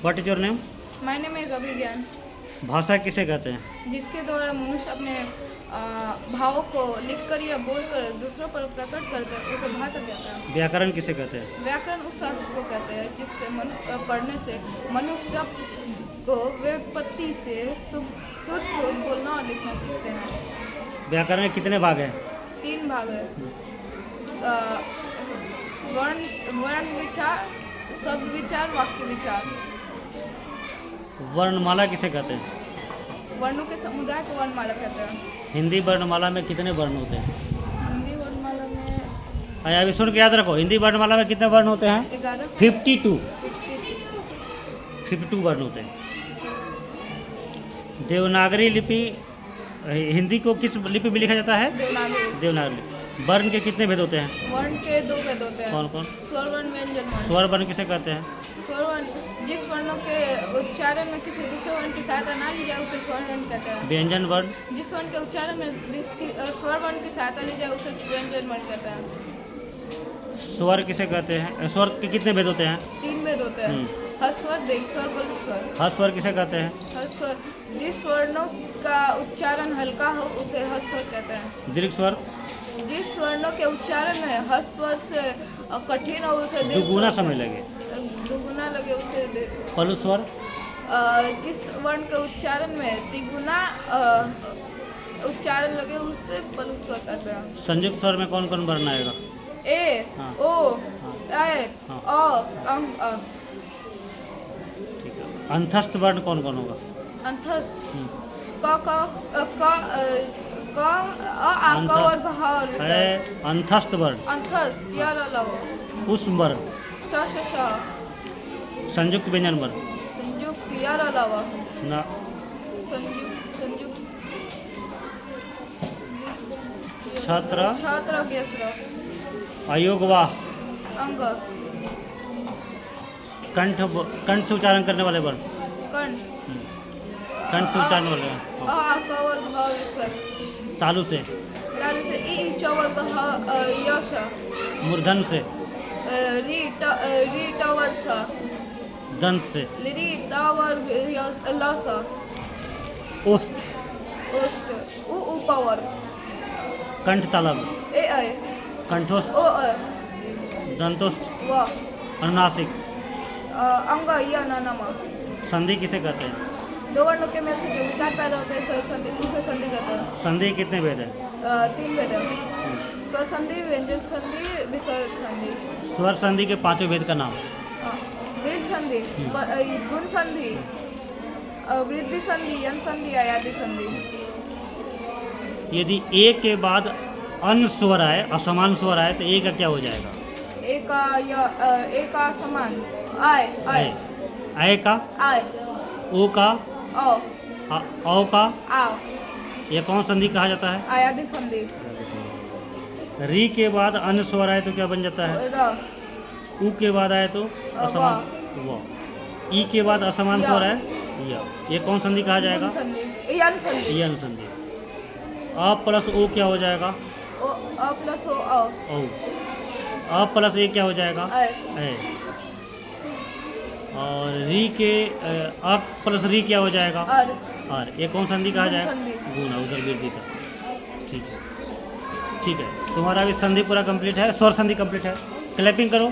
What is your name? My name is Abhigyan. भाषा किसे कहते हैं? जिसके द्वारा मनुष्य अपने भावों को लिखकर या बोलकर दूसरों पर प्रकट करते हैं उसे भाषा कहते हैं। व्याकरण किसे कहते हैं? व्याकरण उस शास्त्र को कहते हैं जिससे पढ़ने से मनुष्य शब्द को व्युत्पत्ति से शुद्ध बोलना और लिखना सीखते हैं। व्याकरण में कितने भाग हैं? 3 भाग है। वर्ण विचार, शब्द विचार, वाक्य विचार। वर्णमाला किसे कहते हैं? वर्णों के समुदाय को वर्णमाला कहते हैं। हिंदी वर्णमाला में कितने वर्ण होते हैं? हिंदी वर्णमाला में अरे अभी सुन के याद रखो, हिंदी वर्णमाला में कितने वर्ण होते हैं? 11, 52 वर्ण होते हैं। देवनागरी लिपि, हिंदी को किस लिपि में लिखा जाता है? देवनागरी। वर्ण के कितने भेद होते हैं? वर्ण के 2 भेद होते हैं। कौन कौन? स्वर वर्ण, व्यंजन वर्ण। स्वर वर्ण किसे कहते हैं? स्वर वर्ण जिस वर्णों के उच्चारण में किसी दूसरे वर्ण की सहायता ना ली जाए उसे स्वर वर्ण कहते हैं। व्यंजन वर्ण? जिस वर्ण के उच्चारण में स्वर वर्ण की सहायता ली जाए उसे व्यंजन वर्ण कहते हैं। स्वर किसे कहते हैं? स्वर के कितने भेद होते हैं? 3 भेद होते हैं। हस्वर, दीर्घ स्वर, बल स्वर। हस्वर किसे कहते हैं? हस्वर जिस वर्णों का उच्चारण हल्का हो उसे हस्वर कहते हैं। दीर्घ स्वर? जिस वर्णों के उच्चारण में हस्वर से कठिन हो उसे दीर्घ दुगुना स्वर समय लगे। दुगुना लगे उसे पलु स्वर? जिस वर्ण के उच्चारण में तिगुना उच्चारण लगे उससे पलु स्वर कहते हैं। संयुक्त स्वर में कौन कौन वर्ण आएगा? ए, हाँ। ओ, ए, हाँ। अ, अंग, अ। ठीक है। अंतस्थ वर्ण कौन कौन होगा? अंतस्थ वर्ग अंतस्थ वर्ण। अंतस्थ यार अलावा पुष्प वर्ण। श संयुक्त व्यंजन वर्ण। संयुक्त यार अलावा ना। संयुक्त छात्र छात्र गेसरा अयोगवाह। अंग कंठ से उच्चारण करने वाले वर्ण। कंठ कंठ से उच्चारण वाले वर्ण। का वर्ग ह विसर्ग। तालु से? तालु से ई च वर्ग ह यश। मूर्धन से? री ट वर्ग स। दंत से? री ट वर्ग ल स। ओष्ठ? ओष्ठ उ उपवर्ग। कंठ तालव्य? ए अय। कंठोष्ठ? ओ अय। दंतोष्ठ? व। अनुनासिक? अंग य न न म। संधि किसे कहते हैं? 2 वर्णों के मेल से जो विकार पैदा होता है उसे संधि कहते हैं। संधि कितने भेद है? 3 भेद है। स्वर संधि, व्यंजन संधि, विसर्ग संधि। स्वर संधि के 5 भेद का नाम? दीर्घ संधि, गुण संधि, वृद्धि संधि, यन संधि, आयादी संधि। यदि ए के बाद अन्य स्वर आए, असमान स्वर आए, तो ए का क्या हो जाएगा? एक का समान आय आय आय का? आय। ओ का? औ का? आओ। ये कौन संधि कहा जाता है? आयादी संधि। री के बाद अन्य स्वर आए तो क्या बन जाता है? र। उ के बाद आए तो असमान व। ई के बाद असमान स्वर आए य। ये कौन संधि कहा जाएगा? यन संधि। यन संधि। अ प्लस ओ क्या हो जाएगा? अ प्लस ओ औ। अ प्लस ए क्या हो जाएगा? ए। और री के अ प्लस री क्या हो जाएगा? आर। ये कौन संधि कहा जाएगा? गुण उधर वृद्धि का। ठीक है, ठीक है। तुम्हारा अभी संधि पूरा कंप्लीट है, स्वर संधि कंप्लीट है। क्लैपिंग करो।